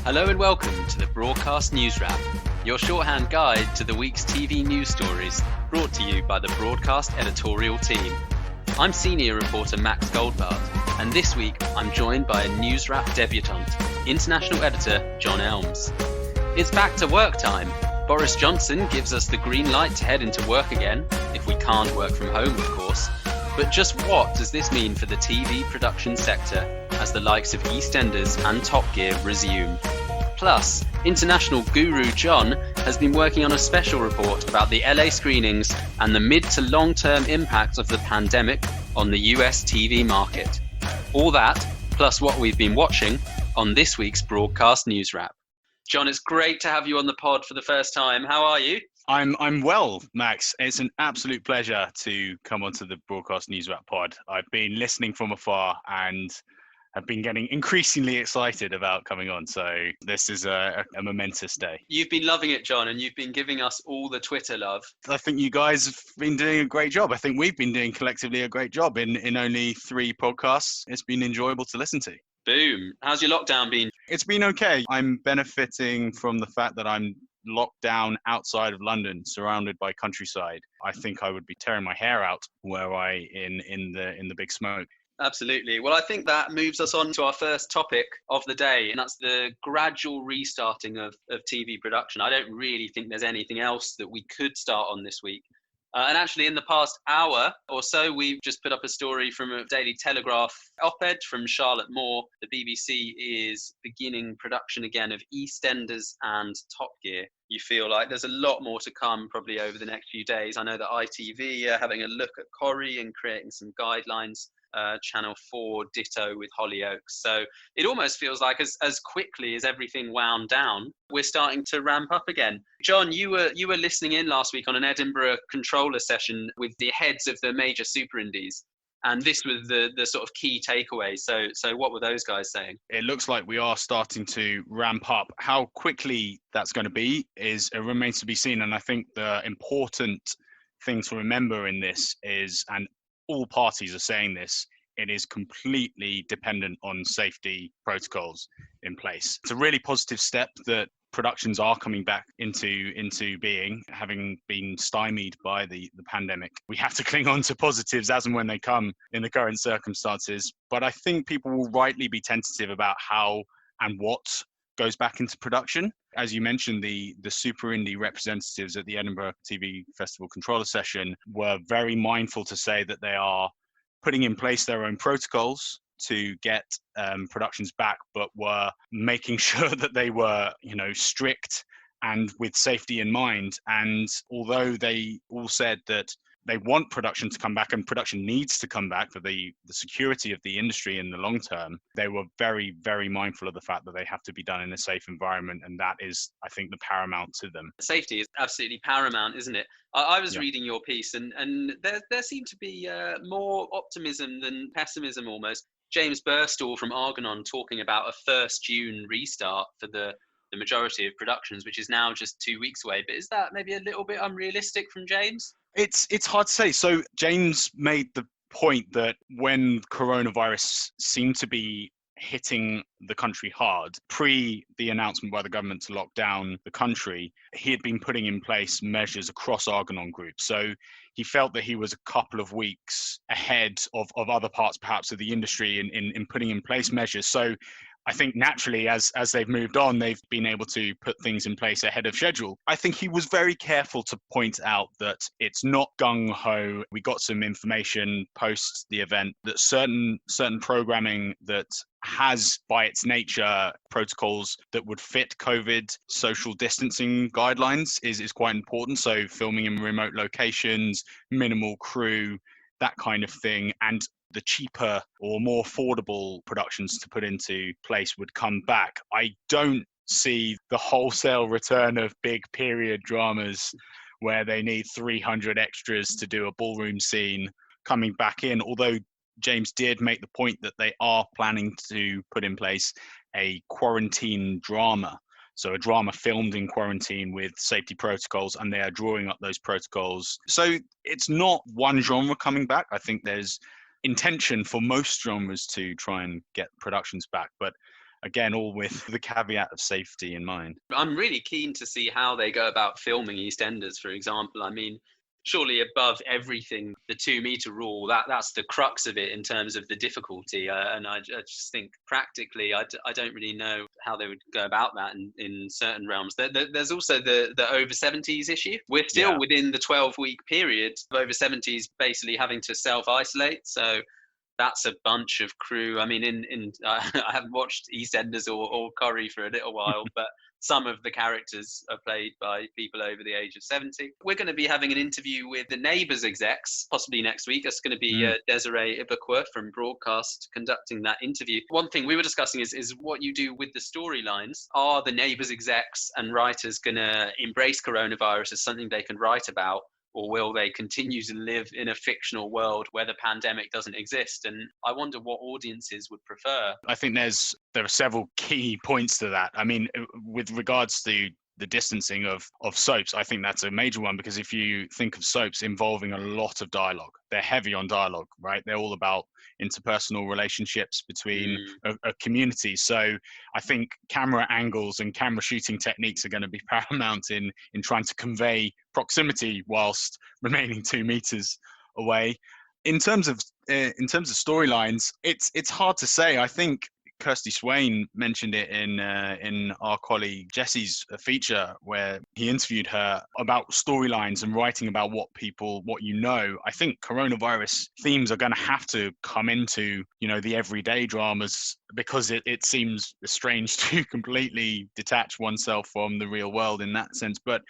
Hello and welcome to the Broadcast Newswrap, your shorthand guide to the week's TV news stories, brought to you by the Broadcast editorial team. I'm senior reporter Max Goldbart, and this week I'm joined by a Newswrap debutante, international editor John Elmes. It's back to work time. Boris Johnson gives us the green light to head into work again, if we can't work from home, of course. But just what does this mean for the TV production sector as the likes of EastEnders and Top Gear resume? Plus, international guru John has been working on a special report about the LA screenings and the mid to long-term impact of the pandemic on the US TV market. All that, plus what we've been watching on this week's Broadcast Newswrap. John, it's great to have you on the pod for the first time. How are you? I'm well, Max. It's an absolute pleasure to come onto the Broadcast Newswrap pod. I've been listening from afar and have been getting increasingly excited about coming on. So this is a momentous day. You've been loving it, John, and you've been giving us all the Twitter love. I think you guys have been doing a great job. I think we've been doing collectively a great job in only 3 podcasts. It's been enjoyable to listen to. Boom. How's your lockdown been? It's been okay. I'm benefiting from the fact that I'm locked down outside of London, surrounded by countryside. I think I would be tearing my hair out were I in the big smoke. Absolutely. Well, I think that moves us on to our first topic of the day, and that's the gradual restarting of TV production. I don't really think there's anything else that we could start on this week. And actually, in the past hour or so, we've just put up a story from a Daily Telegraph op-ed from Charlotte Moore. The BBC is beginning production again of EastEnders and Top Gear. You feel like there's a lot more to come probably over the next few days. I know that ITV are having a look at Corrie and creating some guidelines. Channel 4 ditto with Hollyoaks. So it almost feels like as quickly as everything wound down, we're starting to ramp up again. John, you were listening in last week on an Edinburgh controller session with the heads of the major super indies, and this was the sort of key takeaway. So what were those guys saying? It looks like we are starting to ramp up. How quickly that's going to be remains to be seen. And I think the important thing to remember in this is, and all parties are saying this, it is completely dependent on safety protocols in place. It's a really positive step that productions are coming back into being, having been stymied by the pandemic. We have to cling on to positives as and when they come in the current circumstances. But I think people will rightly be tentative about how and what goes back into production. As you mentioned, the super indie representatives at the Edinburgh TV Festival controller session were very mindful to say that they are putting in place their own protocols to get productions back, but were making sure that they were, strict and with safety in mind. And although they all said that they want production to come back and production needs to come back for the security of the industry in the long term, they were very, very mindful of the fact that they have to be done in a safe environment. And that is, I think, the paramount to them. Safety is absolutely paramount, isn't it? I was reading your piece and there seemed to be more optimism than pessimism almost. James Burstall from Argonon talking about a 1st June restart for the majority of productions, which is now just 2 weeks away. But is that maybe a little bit unrealistic from James? It's hard to say. So James made the point that when coronavirus seemed to be hitting the country hard, pre the announcement by the government to lock down the country, he had been putting in place measures across Argonon Group. So he felt that he was a couple of weeks ahead of other parts perhaps of the industry in putting in place measures. So I think naturally, as they've moved on, they've been able to put things in place ahead of schedule. I think he was very careful to point out that it's not gung-ho. We got some information post the event that certain programming that has, by its nature, protocols that would fit COVID social distancing guidelines is quite important. So filming in remote locations, minimal crew, that kind of thing. And the cheaper or more affordable productions to put into place would come back. I don't see the wholesale return of big period dramas where they need 300 extras to do a ballroom scene coming back in, although James did make the point that they are planning to put in place a quarantine drama. So a drama filmed in quarantine with safety protocols, and they are drawing up those protocols. So it's not one genre coming back. I think there's intention for most genres to try and get productions back, but again, all with the caveat of safety in mind. I'm really keen to see how they go about filming EastEnders, for example. I mean, surely above everything, the 2 meter rule, that's the crux of it in terms of the difficulty. And I just think practically, I don't really know how they would go about that in certain realms. There's also the over 70s issue. We're still within the 12-week period of over 70s basically having to self-isolate. So that's a bunch of crew. I mean, I haven't watched EastEnders or Corrie for a little while, but some of the characters are played by people over the age of 70. We're going to be having an interview with the Neighbours execs, possibly next week. It's going to be Desiree Ibakwe from Broadcast conducting that interview. One thing we were discussing is what you do with the storylines. Are the Neighbours execs and writers going to embrace coronavirus as something they can write about? Or will they continue to live in a fictional world where the pandemic doesn't exist? And I wonder what audiences would prefer. I think there are several key points to that. I mean, with regards to the distancing of soaps, I think that's a major one, because if you think of soaps involving a lot of dialogue, they're heavy on dialogue, right? They're all about interpersonal relationships between a community. So I think camera angles and camera shooting techniques are going to be paramount in trying to convey proximity whilst remaining 2 meters away. In terms of storylines, it's hard to say. I think Kirsty Swain mentioned it in our colleague Jesse's feature, where he interviewed her about storylines and writing about what you know. I think coronavirus themes are going to have to come into, the everyday dramas, because it seems strange to completely detach oneself from the real world in that sense. But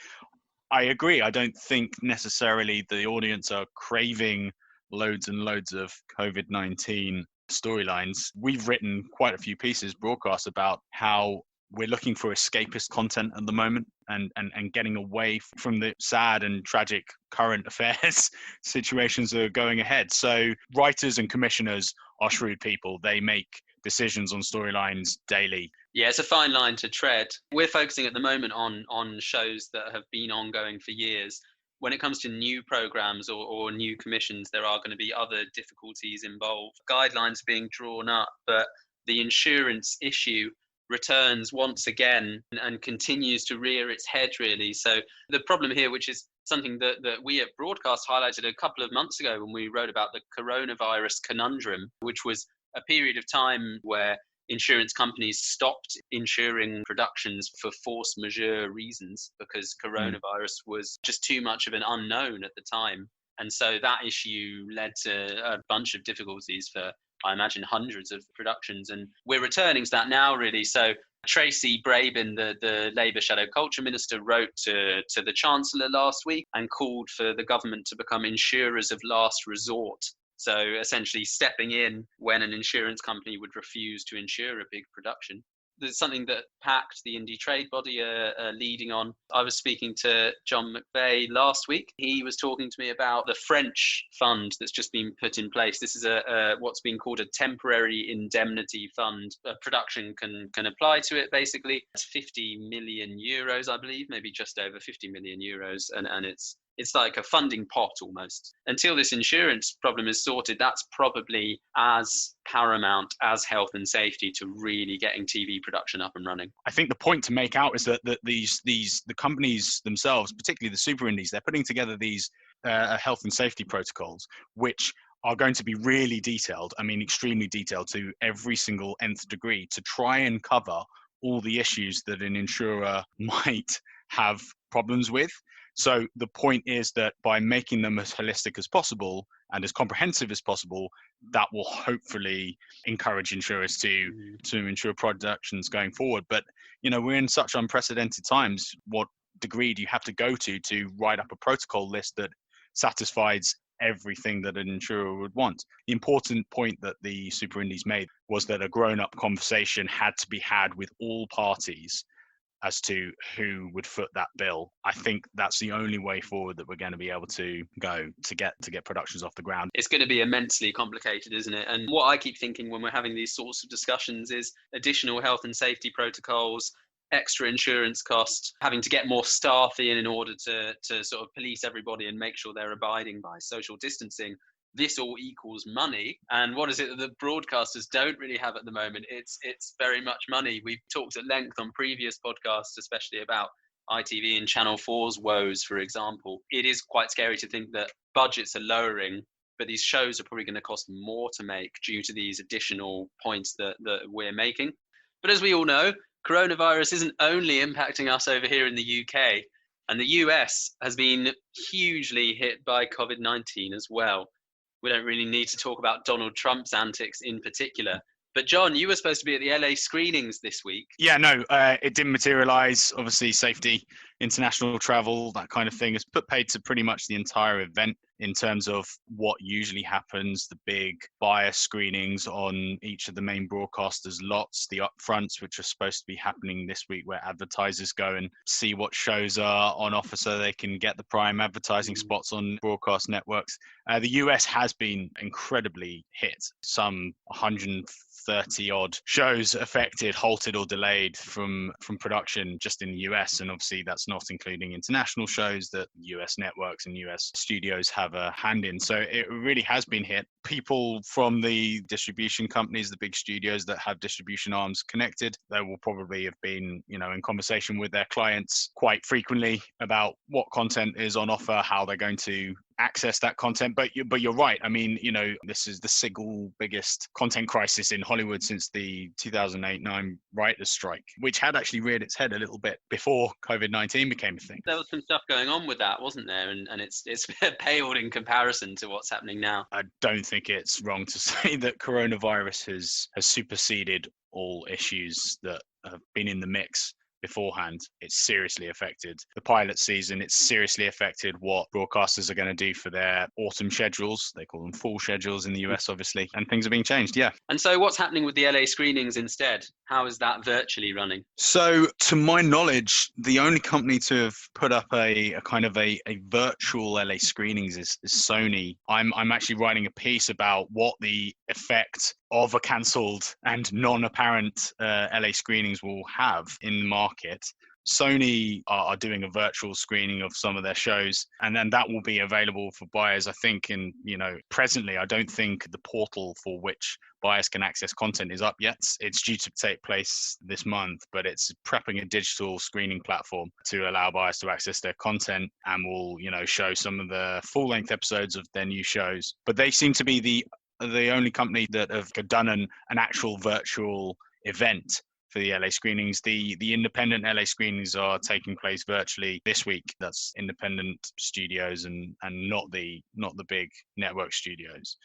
I agree. I don't think necessarily the audience are craving loads and loads of COVID-19 storylines. We've written quite a few pieces, Broadcast, about how we're looking for escapist content at the moment and getting away from the sad and tragic current affairs situations that are going ahead. So writers and commissioners are shrewd people. They make decisions on storylines daily. Yeah, it's a fine line to tread. We're focusing at the moment on shows that have been ongoing for years. When it comes to new programs or new commissions, there are going to be other difficulties involved. Guidelines being drawn up, but the insurance issue returns once again and continues to rear its head, really. So the problem here, which is something that we at Broadcast highlighted a couple of months ago when we wrote about the coronavirus conundrum, which was a period of time where insurance companies stopped insuring productions for force majeure reasons because coronavirus was just too much of an unknown at the time. And so that issue led to a bunch of difficulties for, I imagine, hundreds of productions. And we're returning to that now, really. So Tracy Brabin, the Labour Shadow Culture Minister, wrote to the Chancellor last week and called for the government to become insurers of last resort. So essentially stepping in when an insurance company would refuse to insure a big production. There's something that PACT, the indie trade body, are leading on. I was speaking to John McVeigh last week. He was talking to me about the French fund that's just been put in place. This is what's been called a temporary indemnity fund. A production can apply to it, basically. It's 50 million euros, I believe, maybe just over 50 million euros. And it's like a funding pot almost. Until this insurance problem is sorted, that's probably as paramount as health and safety to really getting TV production up and running. I think the point to make out is that the companies themselves, particularly the super indies, they're putting together these health and safety protocols, which are going to be really detailed. I mean, extremely detailed to every single nth degree, to try and cover all the issues that an insurer might have problems with. So the point is that by making them as holistic as possible and as comprehensive as possible, that will hopefully encourage insurers to insure productions going forward. But, we're in such unprecedented times. What degree do you have to go to write up a protocol list that satisfies everything that an insurer would want? The important point that the super indies made was that a grown-up conversation had to be had with all parties as to who would foot that bill. I think that's the only way forward that we're going to be able to go to get productions off the ground. It's going to be immensely complicated, isn't it? And what I keep thinking when we're having these sorts of discussions is additional health and safety protocols, extra insurance costs, having to get more staff in order to sort of police everybody and make sure they're abiding by social distancing. this all equals money. And what is it that the broadcasters don't really have at the moment? It's very much money. We've talked at length on previous podcasts, especially about ITV and Channel 4's woes, for example. It is quite scary to think that budgets are lowering, but these shows are probably going to cost more to make due to these additional points that we're making. But as we all know, coronavirus isn't only impacting us over here in the UK, and the US has been hugely hit by COVID-19 as well. We don't really need to talk about Donald Trump's antics in particular. But John, you were supposed to be at the LA screenings this week. Yeah, no, it didn't materialize. Obviously, safety, international travel, that kind of thing has put paid to pretty much the entire event in terms of what usually happens, the big buyer screenings on each of the main broadcasters' lots, the upfronts, which are supposed to be happening this week, where advertisers go and see what shows are on offer so they can get the prime advertising spots on broadcast networks. The US has been incredibly hit. Some 130 odd shows affected, halted or delayed from production just in the US, and obviously that's not including international shows that US networks and US studios have a hand in. So it really has been hit. People from the distribution companies, the big studios that have distribution arms connected, they will probably have been, in conversation with their clients quite frequently about what content is on offer, how they're going to access that content. But you're right. I mean, this is the single biggest content crisis in Hollywood since the 2008-9 writers' strike, which had actually reared its head a little bit before COVID-19 became a thing. There was some stuff going on with that, wasn't there? And it's paled in comparison to what's happening now. I don't think it's wrong to say that coronavirus has superseded all issues that have been in the mix beforehand. It's seriously affected the pilot season. It's seriously affected what broadcasters are going to do for their autumn schedules. They call them fall schedules in the US, obviously, and things are being changed. Yeah. And so what's happening with the LA screenings instead? How is that virtually running? So to my knowledge, the only company to have put up a kind of a virtual LA screenings is Sony. I'm actually writing a piece about what the effect of a cancelled and non-apparent LA screenings will have in the market. Sony are doing a virtual screening of some of their shows, and then that will be available for buyers, I think. And, presently, I don't think the portal for which buyers can access content is up yet. It's due to take place this month, but it's prepping a digital screening platform to allow buyers to access their content, and will, show some of the full-length episodes of their new shows. But they seem to be the only company that have done an actual virtual event for the LA screenings. The independent LA screenings are taking place virtually this week. That's independent studios and not the big network studios.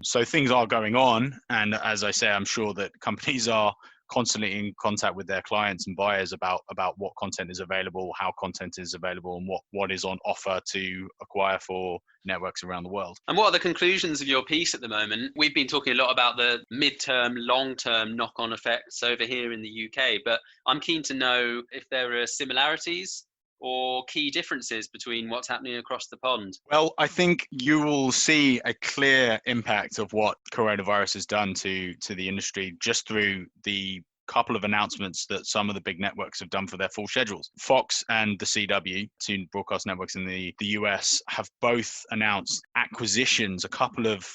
So things are going on, and as I say, I'm sure that companies are constantly in contact with their clients and buyers about what content is available, how content is available, and what is on offer to acquire for networks around the world. And what are the conclusions of your piece at the moment? We've been talking a lot about the midterm, long-term knock-on effects over here in the UK, but I'm keen to know if there are similarities or key differences between what's happening across the pond. Well, I think you will see a clear impact of what coronavirus has done to the industry just through the couple of announcements that some of the big networks have done for their full schedules. Fox and the CW, two broadcast networks in the US, have both announced acquisitions. A couple of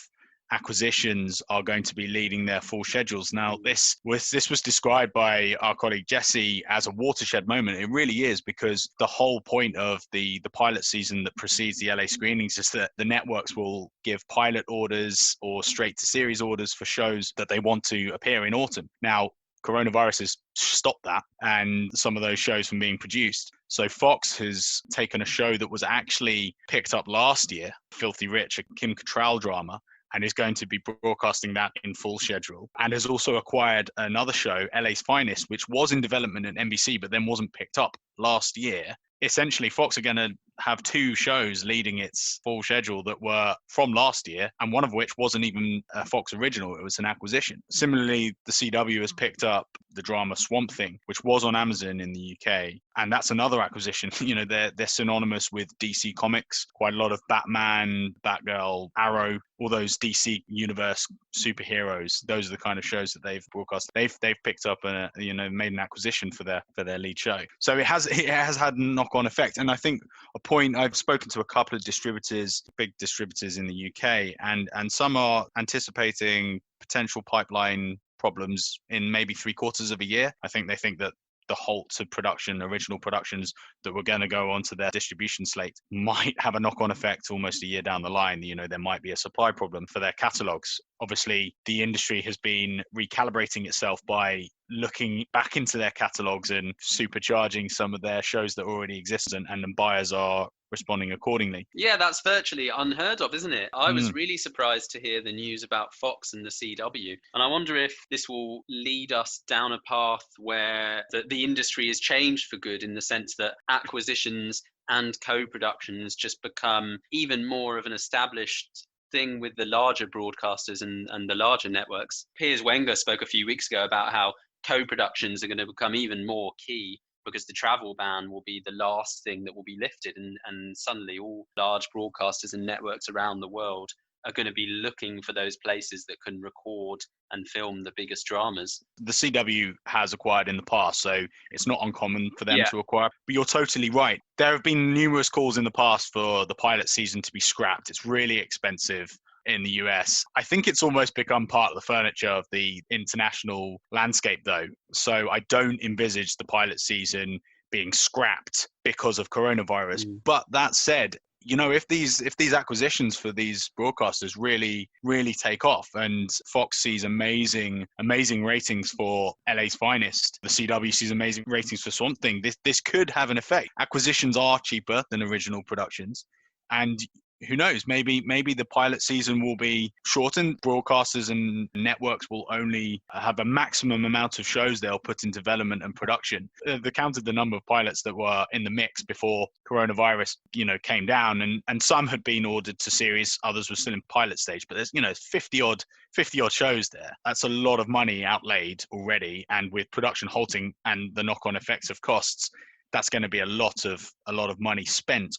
acquisitions are going to be leading their full schedules. Now, this was described by our colleague Jesse as a watershed moment. It really is, because the whole point of the pilot season that precedes the LA screenings is that the networks will give pilot orders or straight to series orders for shows that they want to appear in autumn. Now, coronavirus has stopped that and some of those shows from being produced. So Fox has taken a show that was actually picked up last year, Filthy Rich, a Kim Cattrall drama, and is going to be broadcasting that in full schedule, and has also acquired another show, LA's Finest, which was in development at NBC but then wasn't picked up last year. Essentially, Fox are going to have two shows leading its full schedule that were from last year, and one of which wasn't even a Fox original, it was an acquisition. Similarly, the CW has picked up the drama Swamp Thing, which was on Amazon in the UK, and that's another acquisition. They're synonymous with DC Comics. Quite a lot of Batman, Batgirl, Arrow, all those DC universe superheroes. Those are the kind of shows that they've broadcast. They've picked up made an acquisition for their lead show. So it has had knock knock-on effect. And I think a point, I've spoken to a couple of distributors, big distributors in the UK, and some are anticipating potential pipeline problems in maybe 3/4 of a year. I think they think that the halt to production, original productions that were going to go onto their distribution slate might have a knock-on effect almost a year down the line. There might be a supply problem for their catalogs. Obviously, the industry has been recalibrating itself by looking back into their catalogs and supercharging some of their shows that already exist, and the buyers are responding accordingly. Yeah, that's virtually unheard of, isn't it? I was really surprised to hear the news about Fox and the CW. And I wonder if this will lead us down a path where the industry has changed for good, in the sense that acquisitions and co-productions just become even more of an established thing with the larger broadcasters and the larger networks. Piers Wenger spoke a few weeks ago about how co-productions are going to become even more key, because the travel ban will be the last thing that will be lifted, and suddenly all large broadcasters and networks around the world are going to be looking for those places that can record and film the biggest dramas. The CW has acquired in the past, so it's not uncommon for them to acquire. But you're totally right. There have been numerous calls in the past for the pilot season to be scrapped. It's really expensive in the US. I think it's almost become part of the furniture of the international landscape, though. So I don't envisage the pilot season being scrapped because of coronavirus. But that said, if these acquisitions for these broadcasters really take off, and Fox sees amazing ratings for LA's Finest, the CW sees amazing ratings for Swamp Thing, this could have an effect. Acquisitions are cheaper than original productions, and who knows, maybe the pilot season will be shortened. Broadcasters and networks will only have a maximum amount of shows they'll put in development and production. They counted the number of pilots that were in the mix before coronavirus, came down, and some had been ordered to series, others were still in pilot stage. But there's, 50 odd shows there. That's a lot of money outlaid already, and with production halting and the knock-on effects of costs, that's going to be a lot of money spent.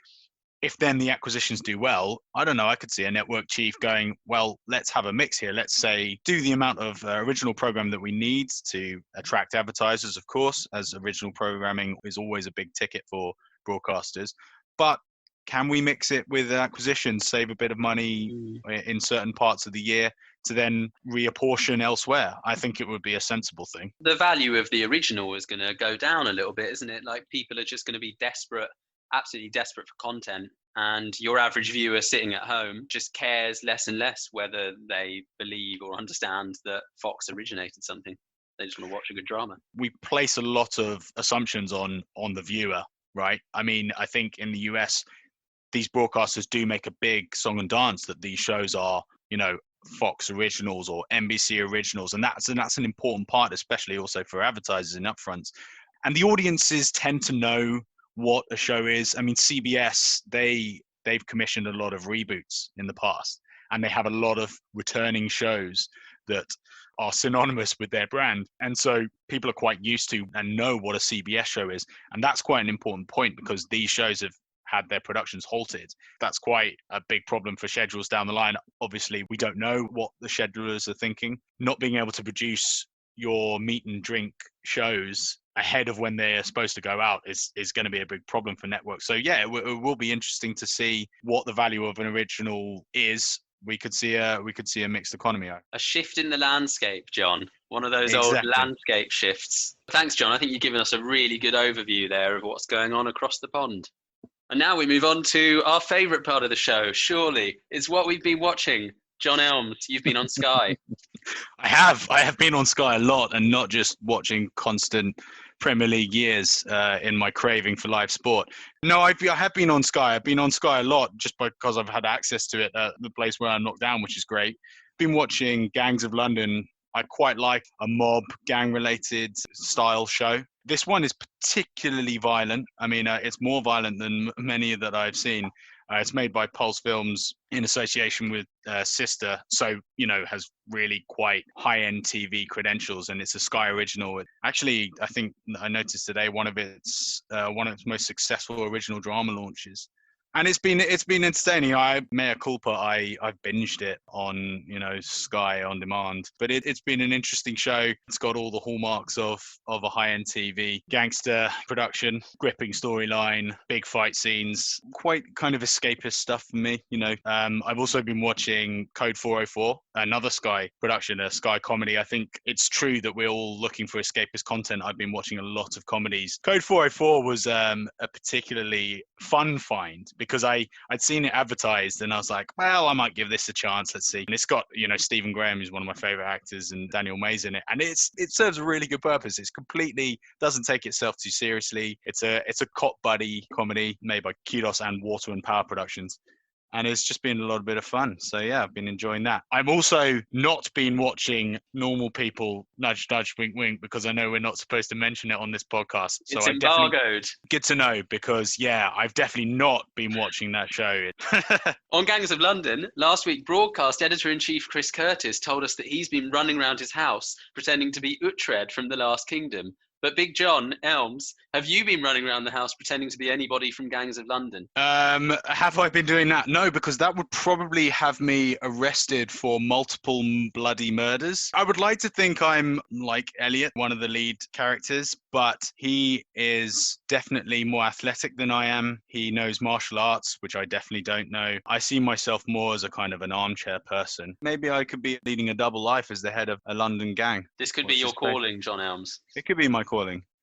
If then the acquisitions do well, I don't know, I could see a network chief going, well, let's have a mix here. Let's say do the amount of original program that we need to attract advertisers, of course, as original programming is always a big ticket for broadcasters. But can we mix it with acquisitions, save a bit of money in certain parts of the year to then reapportion elsewhere? I think it would be a sensible thing. The value of the original is going to go down a little bit, isn't it? Like, people are just going to be absolutely desperate for content, and your average viewer sitting at home just cares less and less whether they believe or understand that Fox originated something. They just want to watch a good drama. We place a lot of assumptions on the viewer, right? I mean, I think in the US, these broadcasters do make a big song and dance that these shows are, Fox originals or NBC originals, and that's an important part, especially also for advertisers in upfronts. And the audiences tend to know what a show is. I mean, CBS, they've commissioned a lot of reboots in the past, and they have a lot of returning shows that are synonymous with their brand. And so people are quite used to and know what a CBS show is. And that's quite an important point, because these shows have had their productions halted. That's quite a big problem for schedules down the line. Obviously, we don't know what the schedulers are thinking. Not being able to produce your meat and drink shows ahead of when they're supposed to go out is going to be a big problem for networks. So yeah, it will be interesting to see what the value of an original is. We could see a mixed economy. A shift in the landscape, John. One of those old landscape shifts. Thanks, John. I think you've given us a really good overview there of what's going on across the pond. And now we move on to our favourite part of the show, surely. It's what we've been watching. John Elmes, you've been on Sky. I have been on Sky a lot, and not just watching constant Premier League years in my craving for live sport. No, I have been on Sky. I've been on Sky a lot just because I've had access to it at the place where I'm knocked down, which is great. Been watching Gangs of London. I quite like a mob gang-related style show. This one is particularly violent. I mean, it's more violent than many that I've seen. It's made by Pulse Films in association with Sister, so has really quite high-end TV credentials, and it's a Sky original. Actually, I think I noticed today one of its most successful original drama launches. And it's been entertaining. Mea culpa, I've binged it on Sky on demand, but it's been an interesting show. It's got all the hallmarks of a high-end TV, gangster production, gripping storyline, big fight scenes, quite kind of escapist stuff for me. I've also been watching Code 404, another Sky production, a Sky comedy. I think it's true that we're all looking for escapist content. I've been watching a lot of comedies. Code 404 was a particularly fun find because I'd seen it advertised and I was like, well, I might give this a chance. Let's see. And it's got, Stephen Graham, who's one of my favorite actors, and Daniel May's in it. And it serves a really good purpose. It's completely doesn't take itself too seriously. It's a cop buddy comedy made by Kudos and Water and Power Productions. And it's just been a bit of fun. So yeah, I've been enjoying that. I've also not been watching Normal People, nudge, nudge, wink, wink, because I know we're not supposed to mention it on this podcast. So it's embargoed. Good to know, because yeah, I've definitely not been watching that show. On Gangs of London, last week, Broadcast Editor-in-Chief Chris Curtis told us that he's been running around his house pretending to be Uhtred from The Last Kingdom. But Big John Elmes, have you been running around the house pretending to be anybody from Gangs of London? Have I been doing that? No, because that would probably have me arrested for multiple bloody murders. I would like to think I'm like Elliot, one of the lead characters, but he is definitely more athletic than I am. He knows martial arts, which I definitely don't know. I see myself more as a kind of an armchair person. Maybe I could be leading a double life as the head of a London gang. This could be your calling, John Elmes. It could be my calling.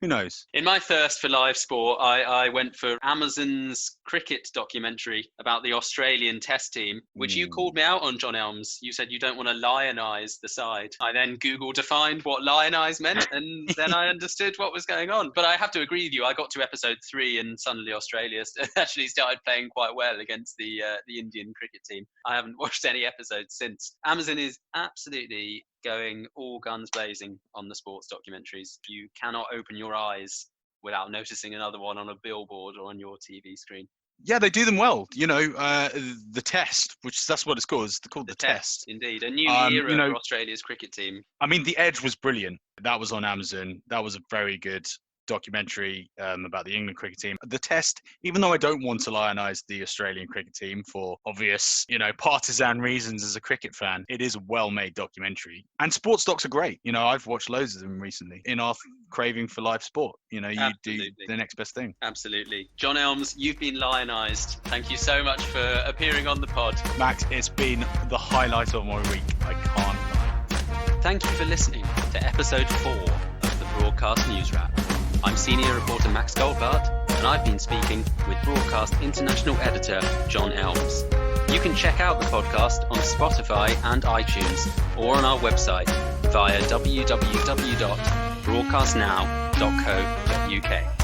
Who knows? In my thirst for live sport, I went for Amazon's cricket documentary about the Australian Test team, which you called me out on, John Elmes. You said you don't want to lionise the side. I then Googled to find what lionise meant, and then I understood what was going on. But I have to agree with you. I got to episode 3 and suddenly Australia actually started playing quite well against the Indian cricket team. I haven't watched any episodes since. Amazon is absolutely going all guns blazing on the sports documentaries. You cannot open your eyes without noticing another one on a billboard or on your TV screen. Yeah, they do them well. The Test, that's what it's called. It's called the Test. Indeed, a new era for Australia's cricket team. I mean, The Edge was brilliant. That was on Amazon. That was a very good documentary about the England cricket team. The Test, even though I don't want to lionise the Australian cricket team for obvious, partisan reasons as a cricket fan, it is a well-made documentary. And sports docs are great. I've watched loads of them recently in our craving for live sport. You do the next best thing. Absolutely. John Elmes, you've been lionised. Thank you so much for appearing on the pod. Max, it's been the highlight of my week. I can't lie. Thank you for listening to episode 4 of the Broadcast Newswrap. I'm senior reporter Max Goldbart, and I've been speaking with Broadcast International Editor John Elmes. You can check out the podcast on Spotify and iTunes, or on our website via www.broadcastnow.co.uk.